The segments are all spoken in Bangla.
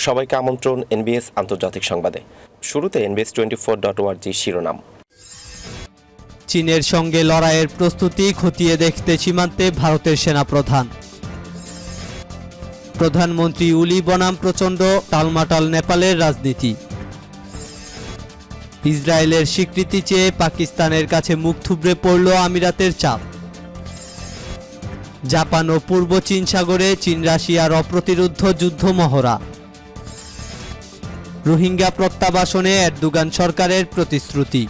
সবাইকে আমন্ত্রণ এনবিএস আন্তর্জাতিক সংবাদে। শুরুতে NBS24.org শিরোনাম। চীনের সঙ্গে লড়াইয়ের প্রস্তুতি খতিয়ে দেখতে সীমান্তে ভারতের সেনাপ্রধান। প্রধানমন্ত্রী উলি বনাম প্রচণ্ড, টালমাটাল নেপালের রাজনীতি। ইসরায়েলের স্বীকৃতি চেয়ে পাকিস্তানের কাছে মুখ থুবড়ে পড়ল আমিরাতের চাপ। জাপান ও পূর্ব চীন সাগরে চীন রাশিয়ার অপ্রতিরোধ্য যুদ্ধ মহড়া। রোহিঙ্গা প্রত্যাবাসনে এরদোগান সরকারের প্রতিশ্রুতি।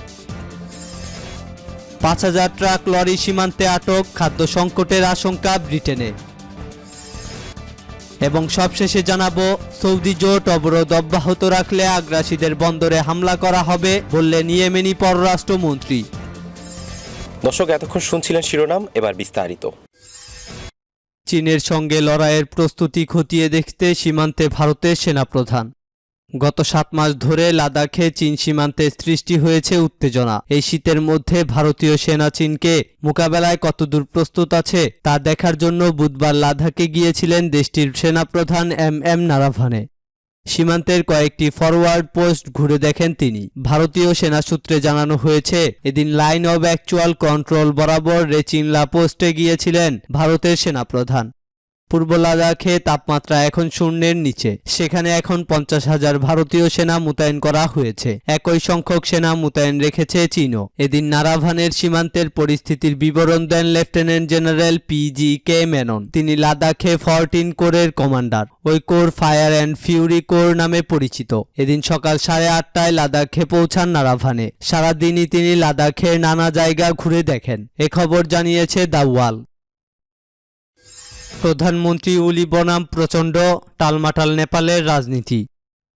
৫,০০০ ট্রাক লরি সীমান্তে আটক, খাদ্য সংকটের আশঙ্কা ব্রিটেনে। এবং সবশেষে জানাবো, সৌদি জোট অবরোধ অব্যাহত রাখলে আগ্রাসীদের বন্দরে হামলা করা হবে বললেন ইয়েমেনি পররাষ্ট্রমন্ত্রী। দর্শক, এতক্ষণ শুনছিলেন শিরোনাম, এবার বিস্তারিত। চীনের সঙ্গে লড়াইয়ের প্রস্তুতি খতিয়ে দেখতে সীমান্তে ভারতের সেনাপ্রধান। গত ৭ মাস ধরে লাদাখে চীন সীমান্তে সৃষ্টি হয়েছে উত্তেজনা। এই শীতের মধ্যে ভারতীয় সেনা চীনকে মোকাবেলায় কতদূর প্রস্তুত আছে তা দেখার জন্য বুধবার লাদাখে গিয়েছিলেন দেশটির সেনাপ্রধান এম নারাভানে। সীমান্তের কয়েকটি ফরওয়ার্ড পোস্ট ঘুরে দেখেন তিনি। ভারতীয় সেনা সূত্রে জানানো হয়েছে, এদিন লাইন অব অ্যাকচুয়াল কন্ট্রোল বরাবর রেচিনলা পোস্টে গিয়েছিলেন ভারতের সেনাপ্রধান। পূর্ব লাদাখে তাপমাত্রা এখন শূন্যের নিচে। সেখানে এখন ৫০,০০০ ভারতীয় সেনা মোতায়েন করা হয়েছে। একই সংখ্যক সেনা মোতায়েন রেখেছে চীনও। এদিন নারাভানের সীমান্তের পরিস্থিতির বিবরণ দেন লেফটেন্যান্ট জেনারেল PGK মেনন। তিনি লাদাখে 14 কোরের কমান্ডার। ওই core fire and Fury core নামে পরিচিত। এদিন সকাল 8:30টায় লাদাখে পৌঁছান নারাভানে। সারাদিনই তিনি লাদাখের নানা জায়গা ঘুরে দেখেন। এ খবর জানিয়েছে দ্য ওয়াল। প্রধানমন্ত্রী উলি বনাম প্রচণ্ড, টালমাটাল নেপালের রাজনীতি।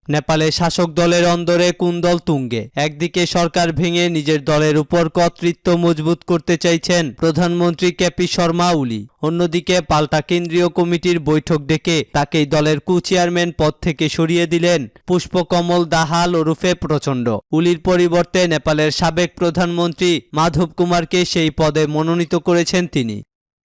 নেপালে শাসক দলের অন্দরে কুন্দল তুঙ্গে। একদিকে সরকার ভেঙে নিজের দলের উপর কর্তৃত্ব মজবুত করতে চাইছেন প্রধানমন্ত্রী কেপি শর্মা ওলি। অন্যদিকে পাল্টা কেন্দ্রীয় কমিটির বৈঠক ডেকে তাকেই দলের চেয়ারম্যান পদ থেকে সরিয়ে দিলেন পুষ্পকমল দাহাল ওরফে প্রচণ্ড। উলির পরিবর্তে নেপালের সাবেক প্রধানমন্ত্রী মাধব কুমারকে সেই পদে মনোনীত করেছেন তিনি।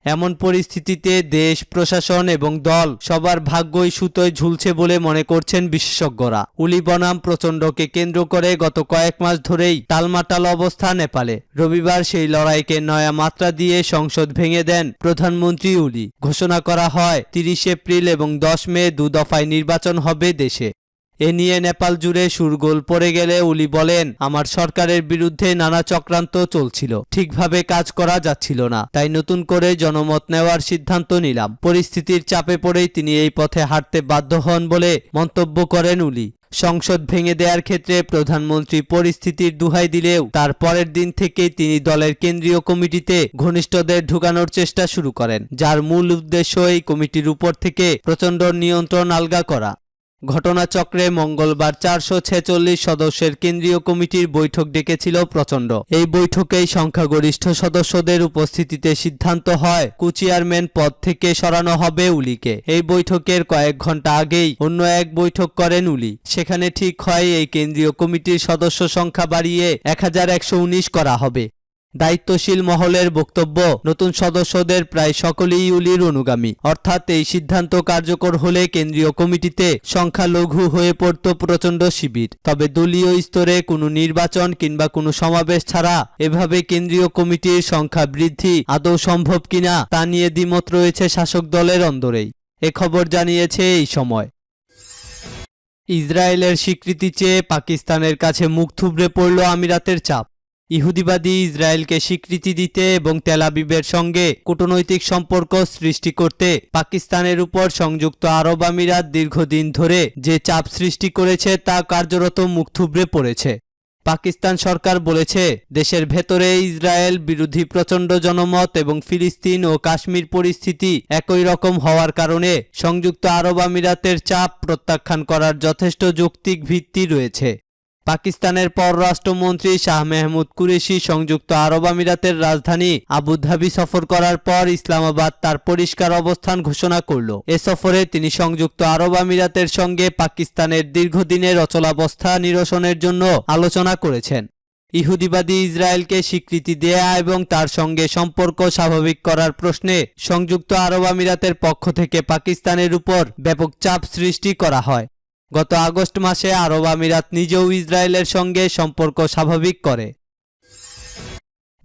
এমন পরিস্থিতিতে দেশ, প্রশাসন এবং দল সবার ভাগ্যই সুতোয় ঝুলছে বলে মনে করছেন বিশেষজ্ঞরা। উলি বনাম প্রচণ্ডকে কেন্দ্র করে গত কয়েক মাস ধরেই টালমাটাল অবস্থা নেপালে। রবিবার সেই লড়াইকে নয়া মাত্রা দিয়ে সংসদ ভেঙে দেন প্রধানমন্ত্রী উলি। ঘোষণা করা হয় 30 এপ্রিল এবং 10 মে 2 দফায় নির্বাচন হবে দেশে। এ নিয়ে নেপাল জুড়ে শোরগোল পড়ে গেলে উলি বলেন, আমার সরকারের বিরুদ্ধে নানা চক্রান্ত চলছিল, ঠিকভাবে কাজ করা যাচ্ছিল না, তাই নতুন করে জনমত নেওয়ার সিদ্ধান্ত নিলাম। পরিস্থিতির চাপে পড়েই তিনি এই পথে হাঁটতে বাধ্য হন বলে মন্তব্য করেন উলি। সংসদ ভেঙে দেওয়ার ক্ষেত্রে প্রধানমন্ত্রী পরিস্থিতির দোহাই দিলেও তার পরের দিন থেকেই তিনি দলের কেন্দ্রীয় কমিটিতে ঘনিষ্ঠদের ঢুকানোর চেষ্টা শুরু করেন, যার মূল উদ্দেশ্য এই কমিটির উপর থেকে প্রচণ্ডর নিয়ন্ত্রণ আলগা করা। ঘটনাচক্রে মঙ্গলবার 446 সদস্যের কেন্দ্রীয় কমিটির বৈঠক ডেকেছিল প্রচণ্ড। এই বৈঠকেই সংখ্যাগরিষ্ঠ সদস্যদের উপস্থিতিতে সিদ্ধান্ত হয় চেয়ারম্যান পদ থেকে সরানো হবে উলিকে। এই বৈঠকের কয়েক ঘন্টা আগেই অন্য এক বৈঠক করেন উলি। সেখানে ঠিক হয় এই কেন্দ্রীয় কমিটির সদস্য সংখ্যা বাড়িয়ে 1119 করা হবে। দায়িত্বশীল মহলের বক্তব্য, নতুন সদস্যদের প্রায় সকলেই উলির অনুগামী, অর্থাৎ এই সিদ্ধান্ত কার্যকর হলে কেন্দ্রীয় কমিটিতে সংখ্যালঘু হয়ে পড়ত প্রচণ্ড শিবির। তবে দলীয় স্তরে কোনো নির্বাচন কিংবা কোনো সমাবেশ ছাড়া এভাবে কেন্দ্রীয় কমিটির সংখ্যা বৃদ্ধি আদৌ সম্ভব কিনা তা নিয়ে দ্বিমত রয়েছে শাসক দলের অন্দরেই। এ খবর জানিয়েছে এই সময়। ইসরায়েলের স্বীকৃতি চেয়ে পাকিস্তানের কাছে মুখ থুবড়ে পড়ল আমিরাতের চাপ। ইহুদিবাদী ইসরায়েলকে স্বীকৃতি দিতে এবং তেল আবিবের সঙ্গে কূটনৈতিক সম্পর্ক সৃষ্টি করতে পাকিস্তানের উপর সংযুক্ত আরব আমিরাত দীর্ঘদিন ধরে যে চাপ সৃষ্টি করেছে তা কার্যরত মুখ থুবড়ে পড়েছে। পাকিস্তান সরকার বলেছে, দেশের ভেতরে ইসরায়েল বিরোধী প্রচণ্ড জনমত এবং ফিলিস্তিন ও কাশ্মীর পরিস্থিতি একই রকম হওয়ার কারণে সংযুক্ত আরব আমিরাতের চাপ প্রত্যাখ্যান করার যথেষ্ট যৌক্তিক ভিত্তি রয়েছে। পাকিস্তানের পররাষ্ট্রমন্ত্রী শাহ মেহমুদ কুরেশি সংযুক্ত আরব আমিরাতের রাজধানী আবুধাবি সফর করার পর ইসলামাবাদ তার পরিষ্কার অবস্থান ঘোষণা করল। এ সফরে তিনি সংযুক্ত আরব আমিরাতের সঙ্গে পাকিস্তানের দীর্ঘদিনের অচলাবস্থা নিরসনের জন্য আলোচনা করেছেন। ইহুদিবাদী ইসরায়েলকে স্বীকৃতি দেয়া এবং তার সঙ্গে সম্পর্ক স্বাভাবিক করার প্রশ্নে সংযুক্ত আরব আমিরাতের পক্ষ থেকে পাকিস্তানের উপর ব্যাপক চাপ সৃষ্টি করা হয়। গত আগস্ট মাসে আরব আমিরাত নিজেও ইসরায়েলের সঙ্গে সম্পর্ক স্বাভাবিক করে।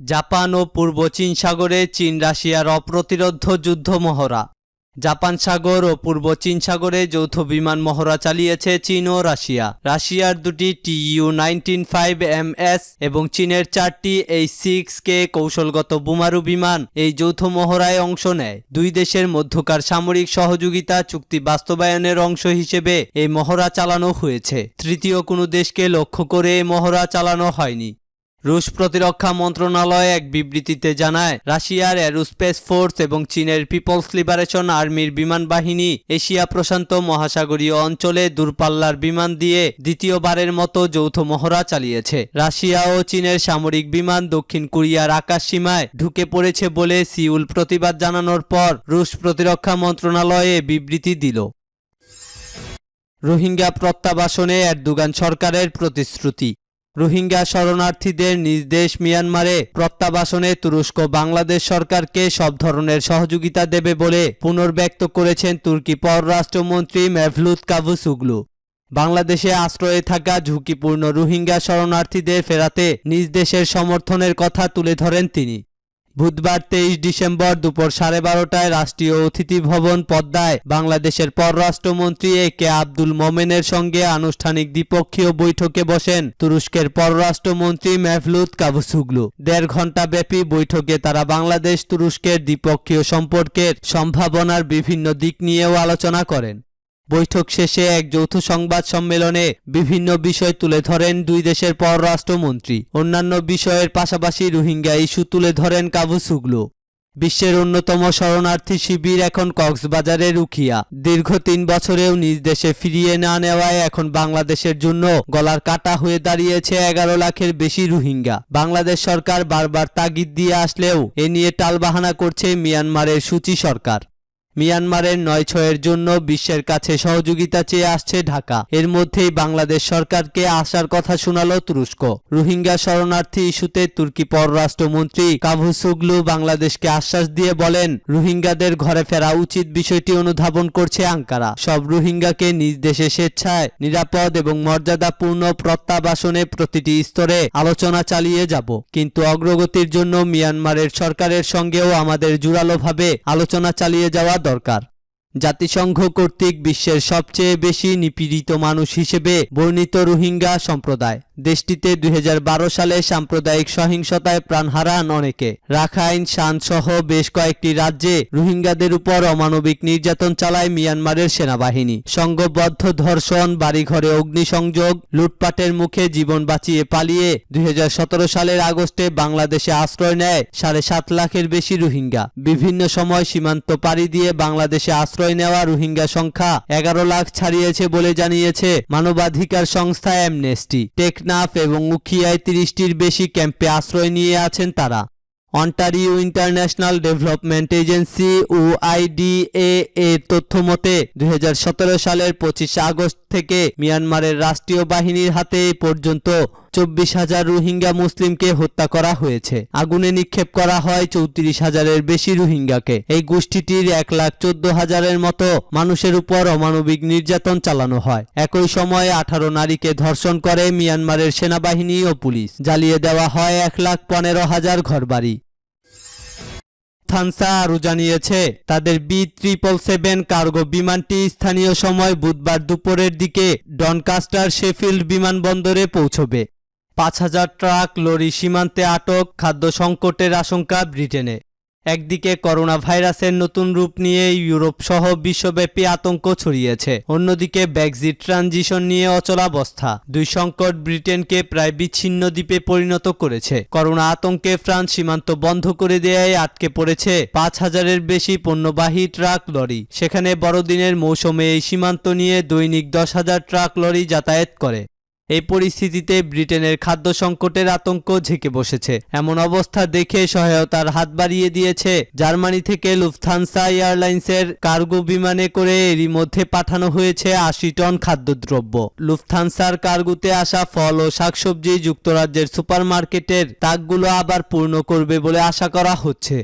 জাপান ও পূর্ব চীন সাগরে চীন রাশিয়ার অপ্রতিরোধ্য যুদ্ধ মহড়া। জাপান সাগর ও পূর্ব চীন সাগরে যৌথ বিমান মহড়া চালিয়েছে চীন ও রাশিয়া। রাশিয়ার দুটি Tu-195MS এবং চীনের 4টি H-6K কৌশলগত বোমারু বিমান এই যৌথ মহড়ায় অংশ নেয়। দুই দেশের মধ্যকার সামরিক সহযোগিতা চুক্তি বাস্তবায়নের অংশ হিসেবে এই মহড়া চালানো হয়েছে। তৃতীয় কোনো দেশকে লক্ষ্য করে এই মহড়া চালানো হয়নি। রুশ প্রতিরক্ষা মন্ত্রণালয় এক বিবৃতিতে জানায়, রাশিয়ার এরোস্পেস ফোর্স এবং চীনের পিপলস লিবারেশন আর্মির বিমান বাহিনী এশিয়া প্রশান্ত মহাসাগরীয় অঞ্চলে দূরপাল্লার বিমান দিয়ে দ্বিতীয়বারের মতো যৌথ মহড়া চালিয়েছে। রাশিয়া ও চীনের সামরিক বিমান দক্ষিণ কোরিয়ার আকাশ সীমায় ঢুকে পড়েছে বলে সিউল প্রতিবাদ জানানোর পর রুশ প্রতিরক্ষা মন্ত্রণালয়ে বিবৃতি দিল। রোহিঙ্গা প্রত্যাবাসনে এরদোগান সরকারের প্রতিশ্রুতি। রোহিঙ্গা শরণার্থীদের নিজ দেশ মিয়ানমারে প্রত্যাবাসনে তুরস্ক বাংলাদেশ সরকারকে সব ধরনের সহযোগিতা দেবে বলে পুনর্ব্যক্ত করেছেন তুর্কি পররাষ্ট্রমন্ত্রী মেভলুত কাভুসোগলু। বাংলাদেশে আশ্রয়ে থাকা ঝুঁকিপূর্ণ রোহিঙ্গা শরণার্থীদের ফেরাতে নিজ দেশের সমর্থনের কথা তুলে ধরেন তিনি। বুধবার 23 ডিসেম্বর দুপুর 12:30টায় রাষ্ট্রীয় অতিথি ভবন পদ্মায় বাংলাদেশের পররাষ্ট্রমন্ত্রী এ.কে আব্দুল মোমেনের সঙ্গে আনুষ্ঠানিক দ্বিপক্ষীয় বৈঠকে বসেন তুরস্কের পররাষ্ট্রমন্ত্রী মেভলুত কাভুসোগলু। 1.5 ঘণ্টা ব্যাপী বৈঠকে তারা বাংলাদেশ তুরস্কের দ্বিপক্ষীয় সম্পর্কের সম্ভাবনার বিভিন্ন দিক নিয়েও আলোচনা করেন। বৈঠক শেষে এক যৌথ সংবাদ সম্মেলনে বিভিন্ন বিষয় তুলে ধরেন দুই দেশের পররাষ্ট্রমন্ত্রী। অন্যান্য বিষয়ের পাশাপাশি রোহিঙ্গা ইস্যু তুলে ধরেন কাভুসোগলু। বিশ্বের অন্যতম শরণার্থী শিবির এখন কক্সবাজারের উখিয়া। দীর্ঘ 3 বছরেও নিজ দেশে ফিরিয়ে না নেওয়ায় এখন বাংলাদেশের জন্য গলার কাটা হয়ে দাঁড়িয়েছে 11 লাখের বেশি রোহিঙ্গা। বাংলাদেশ সরকার বারবার তাগিদ দিয়ে আসলেও এ নিয়ে টালবাহানা করছে মিয়ানমারের সূচি সরকার। মিয়ানমারের 9/6-এর জন্য বিশ্বের কাছে সহযোগিতা চেয়ে আসছে ঢাকা। এর মধ্যেই বাংলাদেশ সরকারকে আসার কথা শোনালো তুরস্ক। রোহিঙ্গা শরণার্থী ইস্যুতে তুর্কি পররাষ্ট্রমন্ত্রী কাভুসোগলু বাংলাদেশকে আশ্বাস দিয়ে বলেন, রোহিঙ্গাদের ঘরে ফেরা উচিত বিষয়টি অনুধাবন করছে আঙ্কারা। সব রোহিঙ্গাকে নিজ দেশে স্বেচ্ছায় নিরাপদ এবং মর্যাদাপূর্ণ প্রত্যাবাসনে প্রতিটি স্তরে আলোচনা চালিয়ে যাব, কিন্তু অগ্রগতির জন্য মিয়ানমারের সরকারের সঙ্গেও আমাদের জোরালোভাবে আলোচনা চালিয়ে যাওয়া দরকার। জাতিসংঘ কর্তৃক বিশ্বের সবচেয়ে বেশি নিপীড়িত মানুষ হিসেবে বর্ণিত রোহিঙ্গা সম্প্রদায়। দেশটিতে 2012 সালে সাম্প্রদায়িক সহিংসতায় প্রাণ হারান অনেকে। রাখাইন, শান সহ বেশ কয়েকটি রাজ্যে রোহিঙ্গাদের উপর অমানবিক নির্যাতন চালায় মিয়ানমারের সেনাবাহিনী। সংঘবদ্ধ ধর্ষণ, বাড়িঘরে অগ্নিসংযোগ, লুটপাটের মুখে জীবন বাঁচিয়ে পালিয়ে 2017 সালের আগস্টে বাংলাদেশে আশ্রয় নেয় 7.5 লাখের বেশি রোহিঙ্গা। বিভিন্ন সময় সীমান্ত পাড়ি দিয়ে বাংলাদেশে আশ্রয় নেওয়া রোহিঙ্গা সংখ্যা 11 লাখ ছাড়িয়েছে বলে জানিয়েছে মানবাধিকার সংস্থা অ্যামনেস্টি। টেকনাফ এবং উখিয়ায় 30টির বেশি ক্যাম্পে আশ্রয় নিয়ে আছেন তারা। Ontario international development agency OIDA এর তথ্য মতে 2017 সালের 25 আগস্ট থেকে মিয়ানমারের রাষ্ট্রীয় বাহিনীর হাতে এই পর্যন্ত 24,000 রোহিঙ্গা মুসলিমকে হত্যা করা হয়েছে। আগুনে নিক্ষেপ করা হয় 34,000-এর বেশি রোহিঙ্গাকে। এই গোষ্ঠীটির 1,14,000-এর মতো মানুষের উপর অমানবিক নির্যাতন চালানো হয়। একই সময়ে 18 নারীকে ধর্ষণ করে মিয়ানমারের সেনাবাহিনী ও পুলিশ। জ্বালিয়ে দেওয়া হয় 1,15,000 ঘরবাড়ি। লুফথানসা আরও জানিয়েছে, তাদের B777 কার্গো বিমানটি স্থানীয় সময় বুধবার দুপুরের দিকে ডনকাস্টার শেফিল্ড বিমানবন্দরে পৌঁছবে। 5,000 ট্রাক লরি সীমান্তে আটক, খাদ্য সংকটের আশঙ্কা ব্রিটেনে। একদিকে করোনা ভাইরাসের নতুন রূপ নিয়ে ইউরোপ সহ বিশ্বব্যাপী আতঙ্ক ছড়িয়েছে, অন্যদিকে ব্রেক্সিট ট্রানজিশন নিয়ে অচলাবস্থা। দুই সংকট ব্রিটেনকে প্রায় বিচ্ছিন্ন দ্বীপে পরিণত করেছে। করোনা আতঙ্কে ফ্রান্স সীমান্ত বন্ধ করে দেয়ায় আটকে পড়েছে 5,000-এর বেশি পণ্যবাহী ট্রাক লরি। সেখানে বড়দিনের মৌসুমে এই সীমান্ত নিয়ে দৈনিক 10,000 ট্রাক লরি যাতায়াত করে। এই পরিস্থিতিতে ব্রিটেনের খাদ্য সংকটের আতঙ্ক ঝেঁকে বসেছে। এমন অবস্থা দেখে সহায়তার হাত বাড়িয়ে দিয়েছে জার্মানি থেকে লুফথানসা এয়ারলাইন্সের কার্গো বিমানে করে এরই মধ্যে পাঠানো হয়েছে 80 টন খাদ্যদ্রব্য। লুফথানসার কার্গোতে আসা ফল ও শাকসবজি যুক্তরাজ্যের সুপারমার্কেটের তাকগুলো আবার পূর্ণ করবে বলে আশা করা হচ্ছে।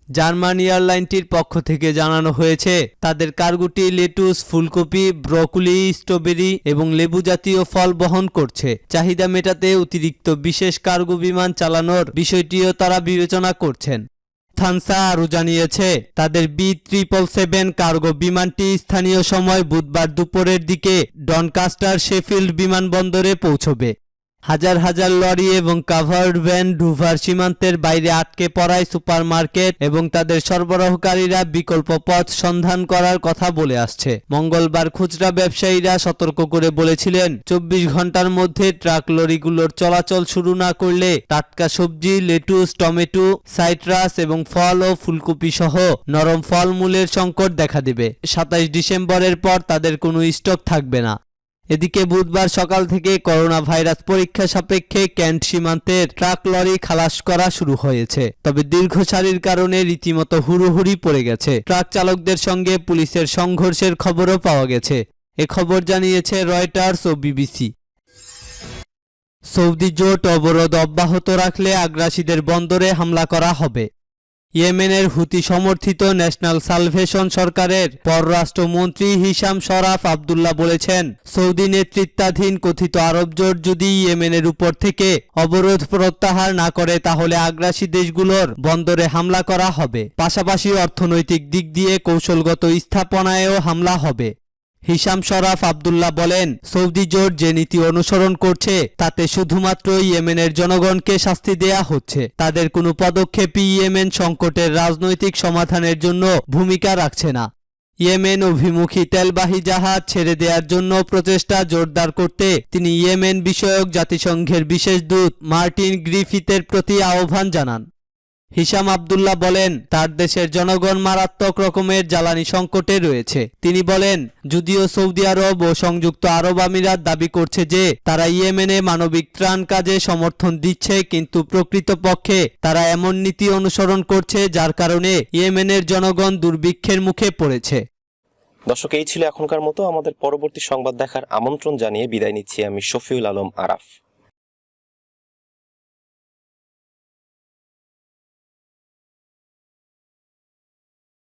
জার্মান এয়ারলাইনটির পক্ষ থেকে জানানো হয়েছে তাদের কার্গোটি লেটুস, ফুলকপি, ব্রকোলি, স্ট্রবেরি এবং লেবু জাতীয় ফল বহন করছে। চাহিদা মেটাতে অতিরিক্ত বিশেষ কার্গো বিমান চালানোর বিষয়টিও তারা বিবেচনা করছেন। লুফথানসা আরও জানিয়েছে তাদের B777 কার্গো বিমানটি স্থানীয় সময় বুধবার দুপুরের দিকে ডনকাস্টার শেফিল্ড বিমানবন্দরে পৌঁছবে। হাজার হাজার লরি এবং কাভার্ড ভ্যান ডুভার সীমান্তের বাইরে আটকে পড়ায় সুপারমার্কেট এবং তাদের সরবরাহকারীরা বিকল্প পথ সন্ধান করার কথা বলে আসছে। মঙ্গলবার খুচরা ব্যবসায়ীরা সতর্ক করে বলেছিলেন 24 ঘন্টার মধ্যে ট্রাক লরিগুলোর চলাচল শুরু না করলে টাটকা সবজি, লেটুস, টমেটো, সাইট্রাস এবং ফল ও ফুলকপি সহ নরম ফলমূলের সংকট দেখা দেবে। 27 ডিসেম্বরের পর তাদের কোনো স্টক থাকবে না। এদিকে বুধবার সকাল থেকে করোনা ভাইরাস পরীক্ষা সাপেক্ষে ক্যান্ট সীমান্তের ট্রাক লরি খালাস করা শুরু হয়েছে। তবে দীর্ঘ সারির কারণে রীতিমতো হুড়োহুড়ি পড়ে গেছে। ট্রাক চালকদের সঙ্গে পুলিশের সংঘর্ষের খবরও পাওয়া গেছে। এ খবর জানিয়েছে রয়টার্স ও বিবিসি। সৌদি জোট অবরোধ অব্যাহত রাখলে আগ্রাসীদের বন্দরে হামলা করা হবে। ইয়েমেনের হুতি সমর্থিত ন্যাশনাল সালভেশন সরকারের পররাষ্ট্রমন্ত্রী হিশাম শরাফ আবদুল্লাহ বলেছেন, সৌদি নেতৃত্বাধীন কথিত আরব জোট যদি ইয়েমেনের উপর থেকে অবরোধ প্রত্যাহার না করে তাহলে আগ্রাসী দেশগুলোর বন্দরে হামলা করা হবে। পাশাপাশি অর্থনৈতিক দিক দিয়ে কৌশলগত স্থাপনায়ও হামলা হবে। হিশাম শরাফ আবদুল্লাহ বলেন, সৌদি জোট যে নীতি অনুসরণ করছে তাতে শুধুমাত্র ইয়েমেনের জনগণকে শাস্তি দেয়া হচ্ছে। তাদের কোনো পদক্ষেপই ইয়েমেন সংকটের রাজনৈতিক সমাধানের জন্য ভূমিকা রাখছে না। ইয়েমেন অভিমুখী তেলবাহী জাহাজ ছেড়ে দেওয়ার জন্য প্রচেষ্টা জোরদার করতে তিনি ইয়েমেন বিষয়ক জাতিসংঘের বিশেষ দূত মার্টিন গ্রিফিথের প্রতি আহ্বান জানান। হিশাম আবদুল্লাহ বলেন, তার দেশের জনগণ মারাত্মক রকমের জ্বালানি সংকটে রয়েছে। তিনি বলেন, যদিও সৌদি আরব ও সংযুক্ত আরব আমিরাত দাবি করছে যে তারা ইয়েমেনে মানবিক ত্রাণ কাজে সমর্থন দিচ্ছে, কিন্তু প্রকৃতপক্ষে তারা এমন নীতি অনুসরণ করছে যার কারণে ইয়েমেনের জনগণ দুর্ভিক্ষের মুখে পড়েছে। দর্শক, এই ছিল এখনকার মতো। আমাদের পরবর্তী সংবাদ দেখার আমন্ত্রণ জানিয়ে বিদায় নিচ্ছি আমি শফিউল আলম আরাফ।